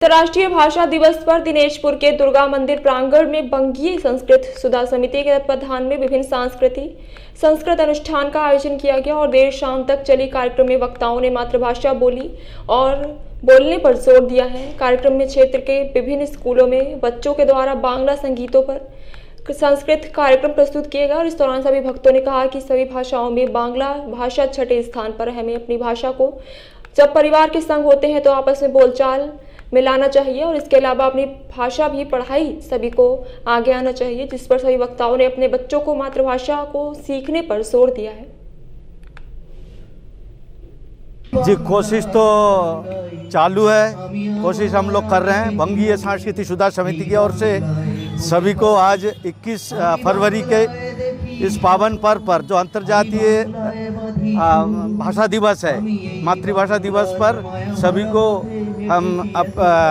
अंतर्राष्ट्रीय भाषा दिवस पर दिनेशपुर के दुर्गा मंदिर प्रांगण में बंगीय संस्कृत सुधा समिति के तत्वाधान में विभिन्न संस्कृत अनुष्ठान का आयोजन किया गया और देर शाम तक चली कार्यक्रम में वक्ताओं ने मातृभाषा बोली और बोलने पर जोर दिया है। कार्यक्रम में क्षेत्र के विभिन्न स्कूलों में बच्चों के द्वारा बांग्ला संगीतों पर संस्कृत कार्यक्रम प्रस्तुत किए गए और इस दौरान सभी भक्तों ने कहा कि सभी भाषाओं में बांग्ला भाषा छठे स्थान पर है। हमें अपनी भाषा को जब परिवार के संग होते हैं तो आपस में बोलचाल मिलाना चाहिए और इसके अलावा अपनी भाषा भी पढ़ाई सभी को आगे आना चाहिए, जिस पर सभी वक्ताओं ने अपने बच्चों को मातृभाषा को सीखने पर जोर दिया है। जी, कोशिश तो चालू है, कोशिश हम लोग कर रहे हैं। बंगीय सांस्कृतिक सुधा समिति की ओर से सभी को आज 21 फरवरी के इस पावन पर्व पर जो अंतर्जातीय भाषा दिवस है, मातृभाषा दिवस पर सभी को हम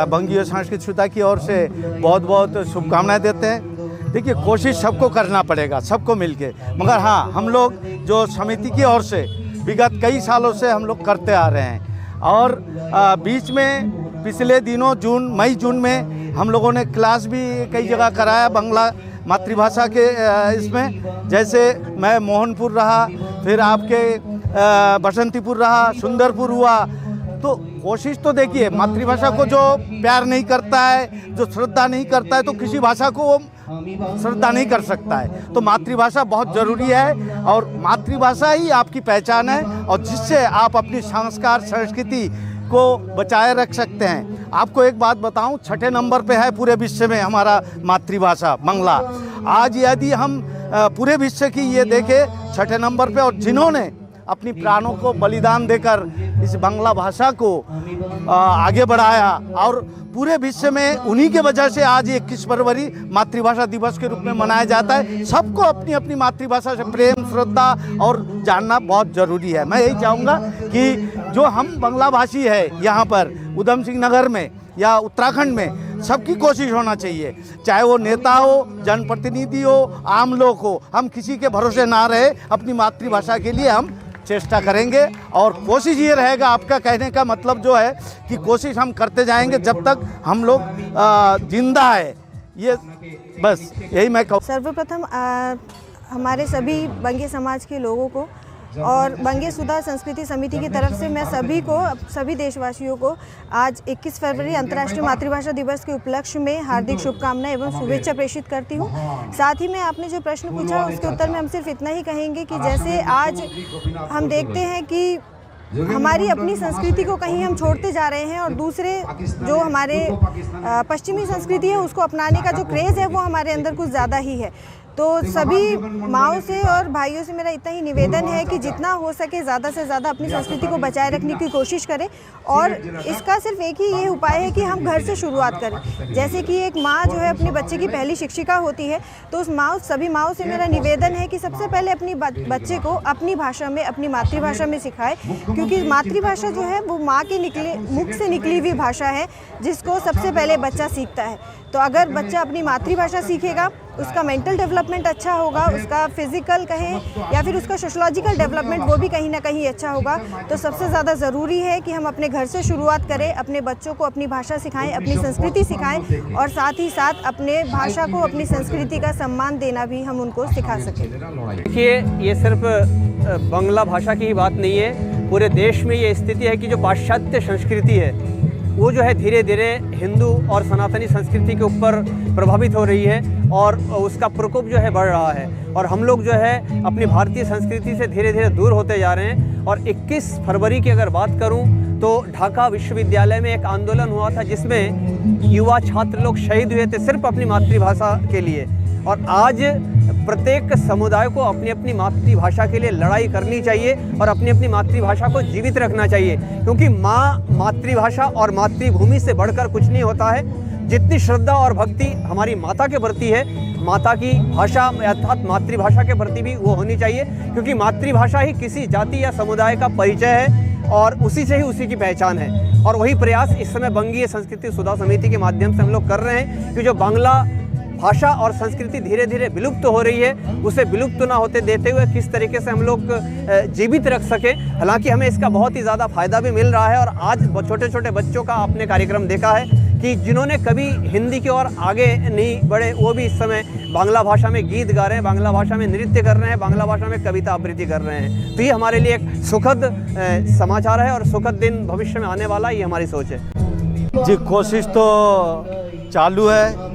बंगीय सांस्कृतिक सुधा की ओर से बहुत बहुत शुभकामनाएं देते हैं। देखिए, कोशिश सबको करना पड़ेगा, सबको मिलके, मगर हाँ, हम लोग जो समिति की ओर से विगत कई सालों से हम लोग करते आ रहे हैं और बीच में पिछले दिनों मई जून में हम लोगों ने क्लास भी कई जगह कराया बांग्ला मातृभाषा के इसमें, जैसे मैं मोहनपुर रहा, फिर आपके बसंतीपुर रहा, सुंदरपुर हुआ। तो कोशिश तो देखिए, मातृभाषा को जो प्यार नहीं करता है, जो श्रद्धा नहीं करता है, तो किसी भाषा को वो श्रद्धा नहीं कर सकता है। तो मातृभाषा बहुत ज़रूरी है और मातृभाषा ही आपकी पहचान है और जिससे आप अपनी संस्कार संस्कृति को बचाए रख सकते हैं। आपको एक बात बताऊं, छठे नंबर पे है पूरे विश्व में हमारा मातृभाषा बांग्ला। आज यदि हम पूरे विश्व की ये देखें, छठे नंबर पे, और जिन्होंने अपनी प्राणों को बलिदान देकर इस बांग्ला भाषा को आगे बढ़ाया और पूरे विश्व में उन्हीं के वजह से आज 21 फरवरी मातृभाषा दिवस के रूप में मनाया जाता है। सबको अपनी अपनी मातृभाषा से प्रेम, श्रद्धा और जानना बहुत ज़रूरी है। मैं यही चाहूँगा कि जो हम बांग्ला भाषी है यहाँ पर उधम सिंह नगर में या उत्तराखंड में, सबकी कोशिश होना चाहिए, चाहे वो नेता हो, जनप्रतिनिधि हो, आम लोग हो, हम किसी के भरोसे ना रहे, अपनी मातृभाषा के लिए हम चेष्टा करेंगे और कोशिश ये रहेगा। आपका कहने का मतलब जो है कि कोशिश हम करते जाएंगे जब तक हम लोग जिंदा है, ये बस यही मैं कहूँ। सर्वप्रथम हमारे सभी बंगी समाज के लोगों को और बंगी सुधा संस्कृति समिति की तरफ से मैं सभी देशवासियों को आज 21 फरवरी अंतर्राष्ट्रीय मातृभाषा दिवस के उपलक्ष्य में हार्दिक शुभकामनाएं एवं शुभेच्छा प्रेषित करती हूं। साथ ही में आपने जो प्रश्न पूछा उसके उत्तर में हम सिर्फ इतना ही कहेंगे कि जैसे आज हम देखते हैं कि हमारी अपनी संस्कृति को कहीं हम छोड़ते जा रहे हैं और दूसरे जो हमारे पश्चिमी संस्कृति है उसको अपनाने का जो क्रेज़ है वो हमारे अंदर कुछ ज़्यादा ही है। तो सभी माँओं से और भाइयों से मेरा इतना ही निवेदन है कि जितना हो सके ज़्यादा से ज़्यादा अपनी संस्कृति को बचाए रखने की कोशिश करें और इसका सिर्फ एक ही ये उपाय है कि हम घर से शुरुआत करें। जैसे कि एक माँ जो है अपने बच्चे की पहली शिक्षिका होती है, तो उस सभी माँओं से मेरा निवेदन है कि सबसे पहले अपनी बच्चे को अपनी भाषा में, अपनी मातृभाषा में सिखाए, क्योंकि मातृभाषा जो है वो माँ के मुख से निकली हुई भाषा है जिसको सबसे पहले बच्चा सीखता है। तो अगर बच्चा अपनी मातृभाषा सीखेगा, उसका मेंटल डेवलपमेंट अच्छा होगा, उसका फिजिकल कहें या फिर उसका सोशलॉजिकल डेवलपमेंट वो भी कहीं ना कहीं अच्छा होगा। तो सबसे ज़्यादा ज़रूरी है कि हम अपने घर से शुरुआत करें, अपने बच्चों को अपनी भाषा सिखाएं, अपनी संस्कृति सिखाएं और साथ ही साथ अपने भाषा को, अपनी संस्कृति का सम्मान देना भी हम उनको सिखा सकें। देखिए, ये सिर्फ बांग्ला भाषा की ही बात नहीं है, पूरे देश में ये स्थिति है कि जो पाश्चात्य संस्कृति है वो जो है धीरे धीरे हिंदू और सनातनी संस्कृति के ऊपर प्रभावित हो रही है और उसका प्रकोप जो है बढ़ रहा है और हम लोग जो है अपनी भारतीय संस्कृति से धीरे धीरे दूर होते जा रहे हैं। और 21 फरवरी की अगर बात करूं तो ढाका विश्वविद्यालय में एक आंदोलन हुआ था जिसमें युवा छात्र लोग शहीद हुए थे सिर्फ अपनी मातृभाषा के लिए। और आज प्रत्येक समुदाय को अपनी अपनी मातृभाषा के लिए लड़ाई करनी चाहिए और अपनी अपनी मातृभाषा को जीवित रखना चाहिए, क्योंकि माँ, मातृभाषा और मातृभूमि से बढ़कर कुछ नहीं होता है। जितनी श्रद्धा और भक्ति हमारी माता के प्रति है, माता की भाषा अर्थात मातृभाषा के प्रति भी वो होनी चाहिए, क्योंकि मातृभाषा ही किसी जाति या समुदाय का परिचय है और उसी से ही उसी की पहचान है। और वही प्रयास इस समय बंगीय संस्कृति सुधा समिति के माध्यम से हम लोग कर रहे हैं कि जो बांग्ला भाषा और संस्कृति धीरे धीरे विलुप्त हो रही है, उसे विलुप्त ना होते देते हुए किस तरीके से हम लोग जीवित रख सके। हालांकि हमें इसका बहुत ही ज़्यादा फायदा भी मिल रहा है और आज छोटे छोटे बच्चों का आपने कार्यक्रम देखा है कि जिन्होंने कभी हिंदी की ओर आगे नहीं बढ़े वो भी इस समय बांग्ला भाषा में गीत गा रहे हैं, बांग्ला भाषा में नृत्य कर रहे हैं, बांग्ला भाषा में कविता आवृत्ति कर रहे हैं। तो ये हमारे लिए एक सुखद समाचार है और सुखद दिन भविष्य में आने वाला, ये हमारी सोच है। जी, कोशिश तो चालू है